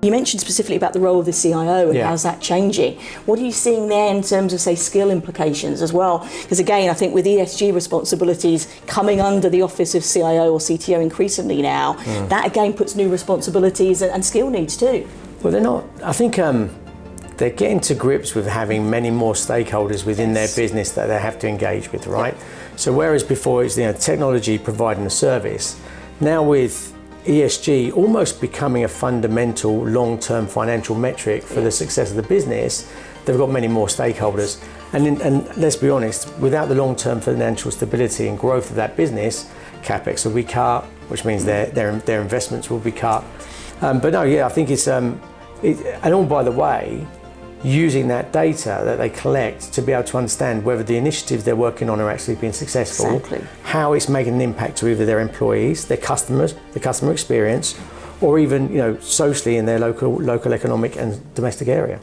You mentioned specifically about the role of the CIO and how's that changing. What are you seeing there in terms of, say, skill implications as well? Because again, I think with ESG responsibilities coming under the office of CIO or CTO increasingly now, that again puts new responsibilities and skill needs too. Well, they're not, I think they're getting to grips with having many more stakeholders within their business that they have to engage with, right? So whereas before it's technology providing a service, now with ESG almost becoming a fundamental long-term financial metric for the success of the business, they've got many more stakeholders. And let's be honest, without the long-term financial stability and growth of that business, Capex will be cut, which means their investments will be cut. But no, I think it's, and all by the way, using that data that they collect to be able to understand whether the initiatives they're working on are actually being successful, how it's making an impact to either their employees, their customers, the customer experience, or even socially in their local economic and domestic area.